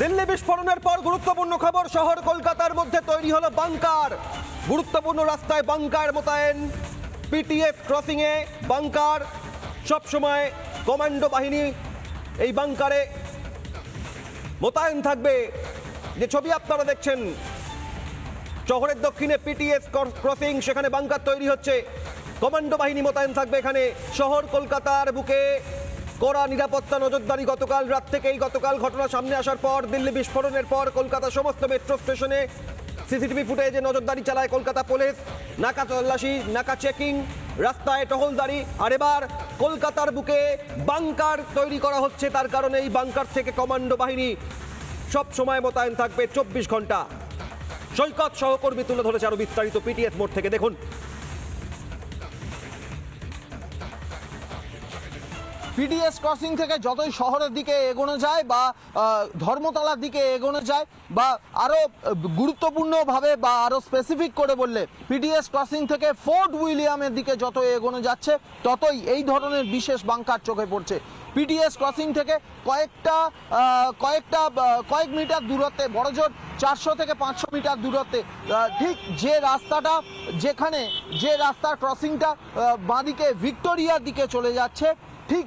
দিল্লি বিস্ফোরণের পর গুরুত্বপূর্ণ খবর, শহর কলকাতার মধ্যে তৈরি হলো বাংকার। গুরুত্বপূর্ণ রাস্তায় বাংকার মোতায়েন, পিটিএস ক্রসিং এ বাংকার। সবসময় কমান্ডো বাহিনী এই বাংকারে মোতায়েন থাকবে। যে ছবি আপনারা দেখছেন, শহরের দক্ষিণে পিটিএস ক্রসিং, সেখানে বাংকার তৈরি হচ্ছে। কমান্ডো বাহিনী মোতায়েন থাকবে এখানে। শহর কলকাতার বুকে কড়া নিরাপত্তা নজরদারি। গতকাল রাত থেকেই ঘটনা সামনে আসার পর, দিল্লি বিস্ফোরণের পর কলকাতার সমস্ত মেট্রো স্টেশনে সিসিটিভি ফুটেজে নজরদারি চালায় কলকাতা পুলিশ। নাকা তল্লাশি, নাকা চেকিং, রাস্তায় টহলদারি। আর এবার কলকাতার বুকে বাংকার তৈরি করা হচ্ছে। তার কারণে এই বাংকার থেকে কমান্ডো বাহিনী সব সময় মোতায়েন থাকবে 24 ঘন্টা। সৈকত সহকর্মী তুলে ধরেছে আরো বিস্তারিত পিটিএস মোড় থেকে। দেখুন, পিটিএস ক্রসিং থেকে যতই শহরের দিকে এগোনো যায় বা ধর্মতলার দিকে এগোনো যায়, বা আরও গুরুত্বপূর্ণভাবে বা আরও স্পেসিফিক করে বললে পিটিএস ক্রসিং থেকে ফোর্ট উইলিয়ামের দিকে যত এগোনো যাচ্ছে, ততই এই ধরনের বিশেষ বাংকার চোখে পড়ছে। পিটিএস ক্রসিং থেকে কয়েক মিটার দূরত্বে, বড়জোর 400 থেকে 500 মিটার দূরত্বে, ঠিক যে রাস্তার ক্রসিংটা বাঁদিকে ভিক্টোরিয়ার দিকে চলে যাচ্ছে, ঠিক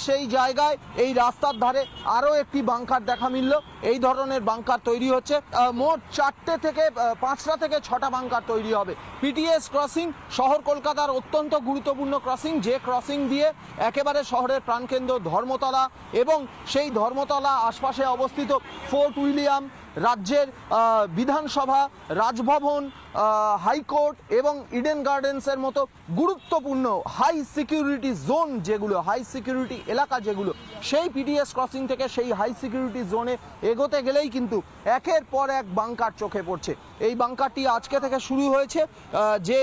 সেই জায়গায় এই রাস্তার ধারে আরও একটি বাংকার দেখা মিলল। এই ধরনের বাংকার তৈরি হচ্ছে। মোট 5টা থেকে 6টা বাংকার তৈরি হবে। পিটিএস ক্রসিং শহর কলকাতার অত্যন্ত গুরুত্বপূর্ণ ক্রসিং, যে ক্রসিং দিয়ে একেবারে শহরের প্রাণকেন্দ্র ধর্মতলা এবং সেই ধর্মতলা আশপাশে অবস্থিত ফোর্ট উইলিয়াম, রাজ্যের বিধানসভা, রাজভবন, হাইকোর্ট এবং ইডেন গার্ডেন্সের মতো গুরুত্বপূর্ণ হাই সিকিউরিটি জোন যেগুলো, হাই সিকিউরিটি এলাকা যেগুলো, সেই পিটিএস ক্রসিং থেকে সেই হাই সিকিউরিটি জোনে এগোতে গেলেই কিন্তু একের পর এক বাংকার চোখে পড়ছে। এই বাংকারটি আজকে থেকে শুরু হয়েছে। যে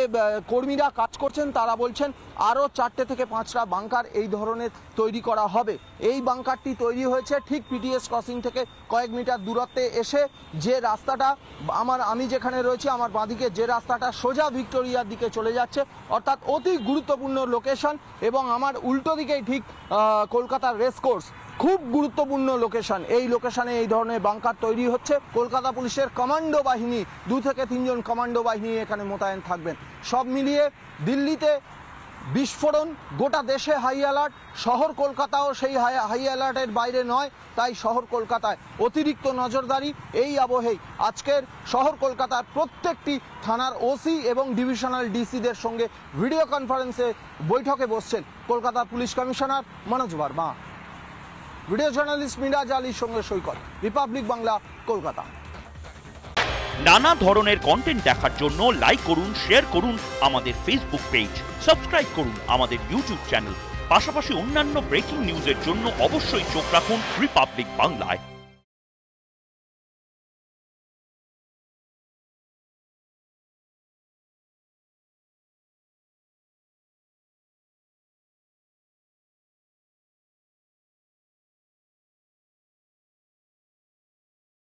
কর্মীরা কাজ করছেন তারা বলছেন আরও 4টে থেকে 5টা বাংকার এই ধরনের তৈরি করা হবে। এই বাংকারটি তৈরি হয়েছে ঠিক পিটিএস ক্রসিং থেকে কয়েক মিটার দূরত্বে এসে, যে রাস্তাটা আমি যেখানে রয়েছি আমার বাঁদিকে যে রাস্তাটা সোজা ভিক্টোরিয়ার দিকে চলে যাচ্ছে, অর্থাৎ অতি গুরুত্বপূর্ণ লোকেশন। এবং আমার উল্টো দিকেই ঠিক কলকাতার রেসকোর্স, খুব গুরুত্বপূর্ণ লোকেশন। এই লোকেশনে এই ধরনের বাংকার তৈরি হচ্ছে। কলকাতা পুলিশের কমান্ডো বাহিনী, 2 থেকে 3 জন কমান্ডো বাহিনী এখানে মোতায়েন থাকবেন। সব মিলিয়ে দিল্লিতে বিস্ফোরণ, গোটা দেশে হাই অ্যালার্ট। শহর কলকাতাও সেই হাই অ্যালার্টের বাইরে নয়, তাই শহর কলকাতায় অতিরিক্ত নজরদারি। এই আবহেই আজকের শহর কলকাতার প্রত্যেকটি থানার ওসি এবং ডিভিশনাল ডিসিদের সঙ্গে ভিডিও কনফারেন্সে বৈঠকে বসছেন কলকাতার police commissioner Manoj Verma. Video journalist Miraj আলীর সঙ্গে সৈকত, রিপাবলিক বাংলা, কলকাতা। নানা ধরনের কন্টেন্ট দেখার জন্য লাইক করুন, শেয়ার করুন আমাদের ফেসবুক পেজ, সাবস্ক্রাইব করুন আমাদের ইউটিউব চ্যানেল। পাশাপাশি অন্যান্য ব্রেকিং নিউজের জন্য অবশ্যই চোখ রাখুন রিপাবলিক বাংলায়।